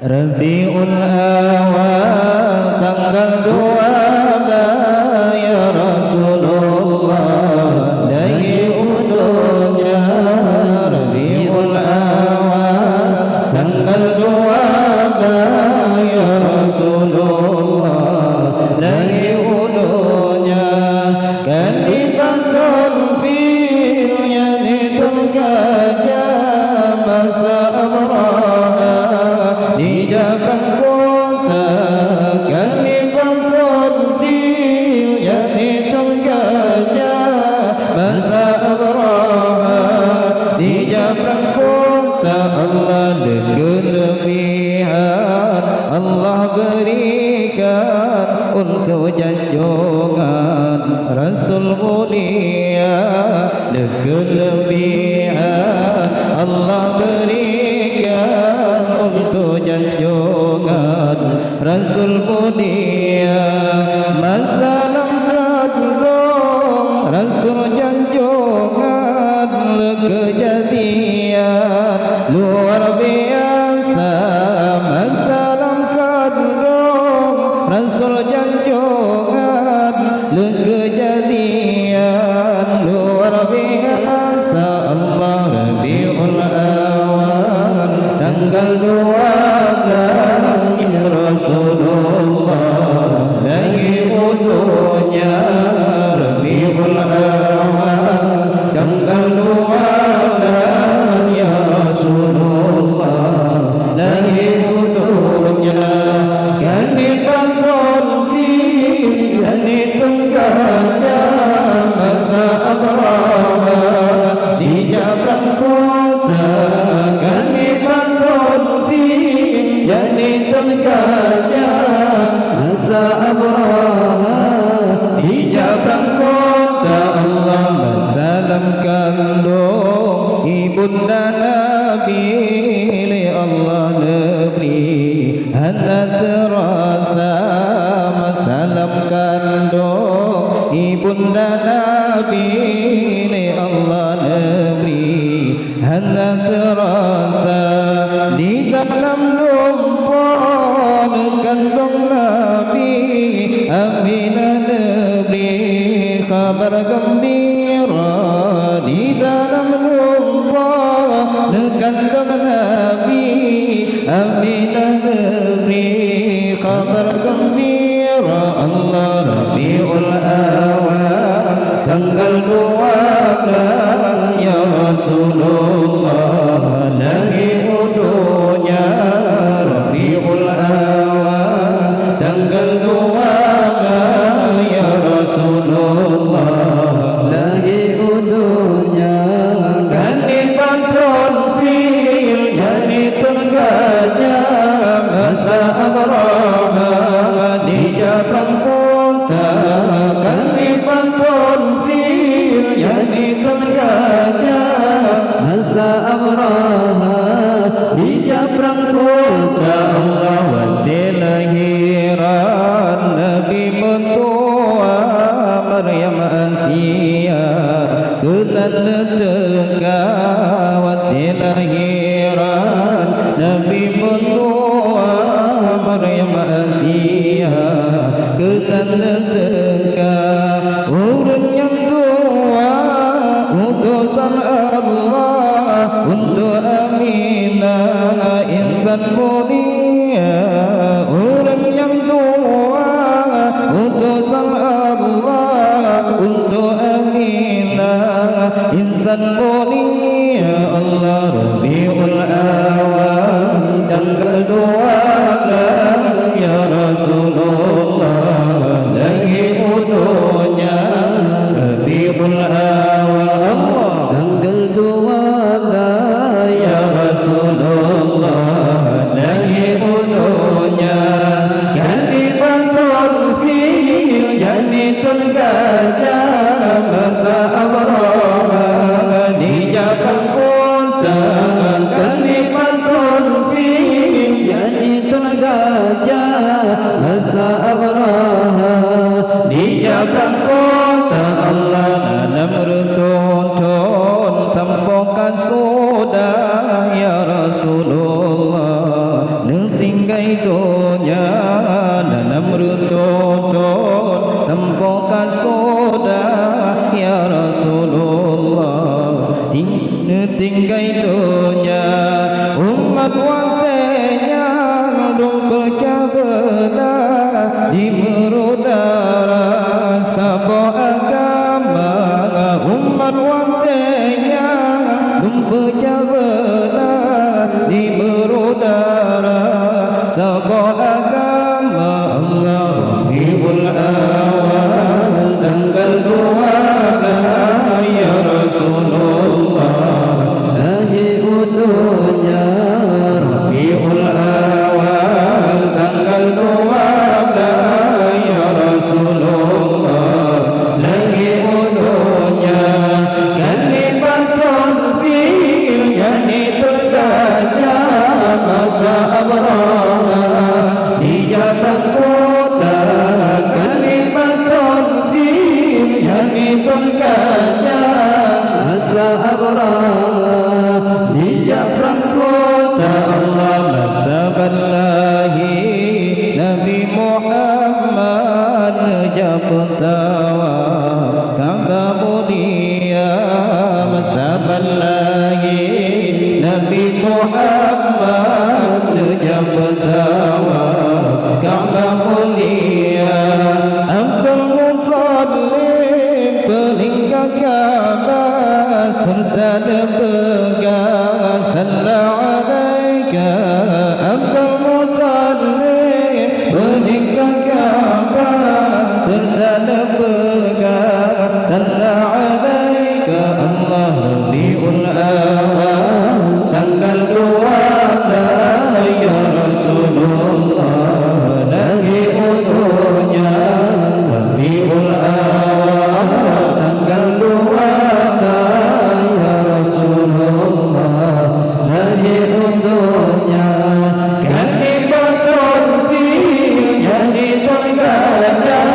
Rabiul Awal tanggal 12 ya Rasulullah dari ulunya. Rabiul Awal tanggal 12 ya Rasulullah dari ulunya. Kalimatun filnya ditulganya masa abraha di depan kota. Kalimatun filnya ditulganya masa abraha di depan kota. Allah kelebihan Allah berikan untuk junjungan Rasul mulia. Kelebihan Allah berikan untuk junjungan Rasul mulia. Masalah kandung Rasul junjungan kejadian luar biasa. Masalah kandung Rasul junjungan kejadian luar biasa. Allah Rabiul Awal tanggal 12 ya Rasulullah dari ulunya. Rabiul Awal tanggal 12 ya Rasulullah dari ulunya. Kalimatun filnya ditulganya masa abraha di jalan kota. Kalimatun filnya ditulganya masa abraha di jalan kota. Allah salam kandung ibunda Nabi li Allah negeri hana terasa. Salam kandung ibunda Nabi li Allah negeri hana terasa. Di dalam lumpur kandung Nabi Aminah negeri kabar gembira. Di dalam lumpur kandung Nabi Aminah negeri kabar gembira. Allah Rabiul Awal tanggal 12 ya Rasulullah dari ulunya. Rabiul Awal tanggal 12 ya Rasulullah dari ulunya. Kalimatun filnya ditulganya masa abraha di jalan kota. Kalimatun filnya ditulganya masa abraha di jalan kota. Allah wanti lahiran Nabi mentua Maryam Asia kenan leteka. Wanti lahiran Nabi mentua Maryam Asia kenan leteka. Urun yang tua utusan Allah untuk Aminah insan mulia. Urun yang tua utusan Allah untuk Aminah insan mulia. Allah Rabiul Awal tanggal 12 ya Rasulullah dari ulunya. Rabiul Awal tanggal 12 ya Rasulullah dari ulunya. Kalimatun filnya ditulganya masa abraha di jalan kota. Kalimatun filnya tinggai dunia umat wantenya dum pecah belah di merudara sabah agama umat wantenya dum pecah belah di merudara sabah agama Allah Rabiul Awal tanggal 12 ya Rasulullah lahir dunia Rabiul Awal tanggal 12 ya Rasulullah lahir dunia kalimatun fil yani tergajah masa abrana di jalan kota kalimatun fil yani tergajah masa abrana di jalan kota Allah masaballahi Nabi Muhammad jabtawa kangga mulia masaballahi Nabi Muhammad jabtawa kangga mulia Abdul Muttalib pelingkah Ka'bah serta pegang sallallahu alaika Abdul Muttalib pelingkah Ka'bah serta pegang sallallahu alaika Allah Rabiul Awal tanggal 12 ya Rasulullah lahir dunia Rabiul Awal tanggal 12 ya Rasulullah lahir dunia kalimatun fil yani tergajah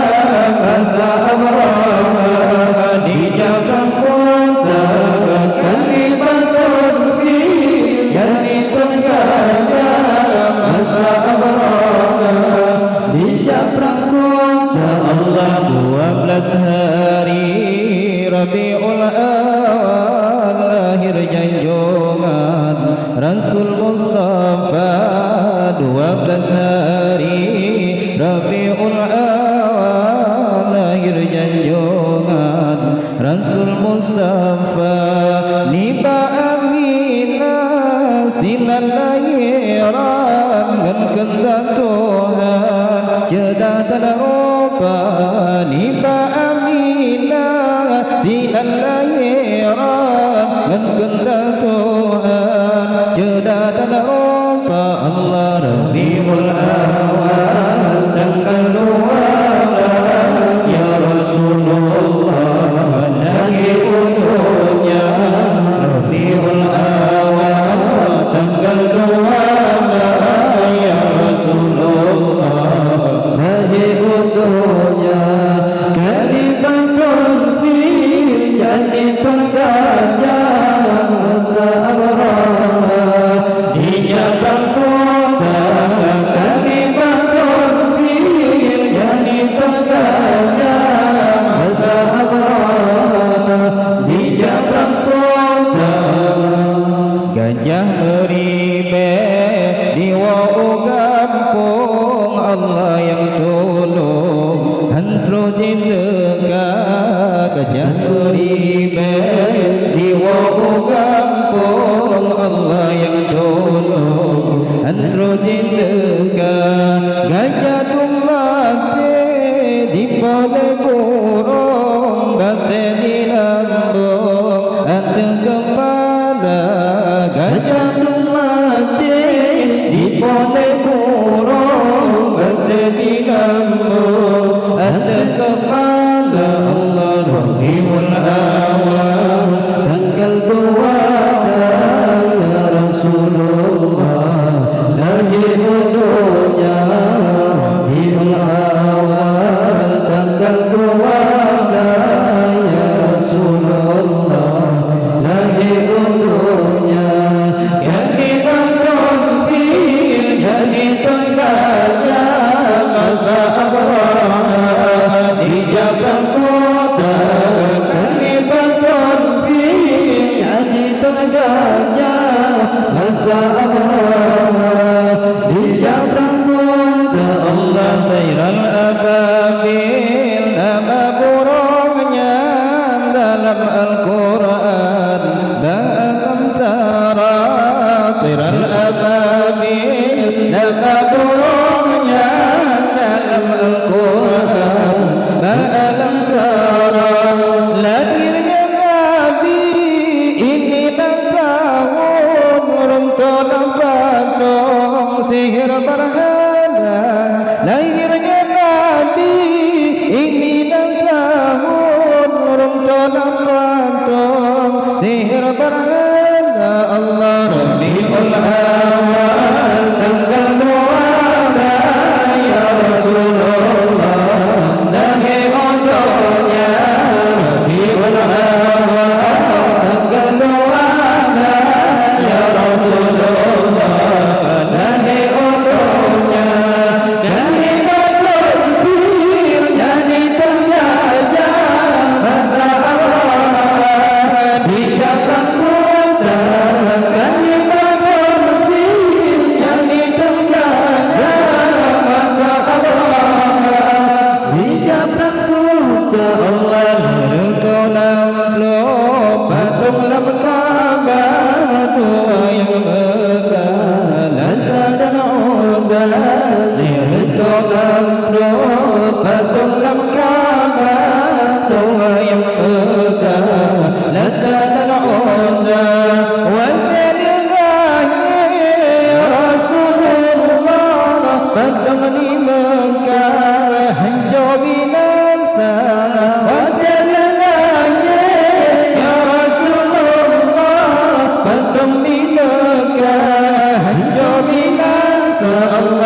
masa abrahah di jalan kota kalimatun fil yani tergajah masa abrahah di jalan kota Allah 12 hari Rabiul Awal lahir junjungan Rasul Mustafa 12 hari Rabiul Awal lahir junjungan Rasul Mustafa niba Aminah sinan lahiran ngan kendak Tuhan cedah tanah roba niba Aminah sinan lahiran ngan kendak Tuhan cedah tanah roba Allah Rabiul Awal tanggal 12 ya Rasulullah lahir dunia Rabiul Awal tanggal 12 ya Rasulullah lahir dunia kalimatun fil yani tergajah masa abrahah di jalan kota kalimatun fil yani tergajah masa abrahah di jalan kota gajah meribe di wau kampung Allah yang tolong hantro di tegak gajah meribe di wau kampung Allah yang tolong hantro di tegak gajah dumate di pada burung bate di lambung ate kepala gajah dumate di pada burung bate di lambung ate kepala Allah Rabiul Awal tanggal 12 ya Rasulullah lahir dunia Rabiul Awal tanggal 12 ya Rasulullah lahir dunia kalimatun fil yani tergajah masa abrahah di jalan kota kalimatun fil yani tergajah nama burungnya dalam Al-Quran. Alam tara lahirnya Nabi ini dan tahun runtuh patung sihir berhala. Lahirnya Nabi ini dan tahun runtuh patung sihir berhala. Allah Rabiul Awal tanggal muada ya Rasulullah. Lahir untuknya Rabiul Awal tanggal muada ya Rasulullah. Lahir untuknya kalimatul fil jadi terjajah masa Allah di jalan kota. Kalimatul fil jadi terjajah masa Allah di jalan kota. Allah engkau namploh patung lam Ka'bah tua yang megah lata dan udah. Engkau namploh patung lam Ka'bah tua yang megah lata dan udah. Walillaahi Rasulullah patung di Mekah hancur binasa. Walillaahi ya Rasulullah patung di Mekah hancur binasa. Allah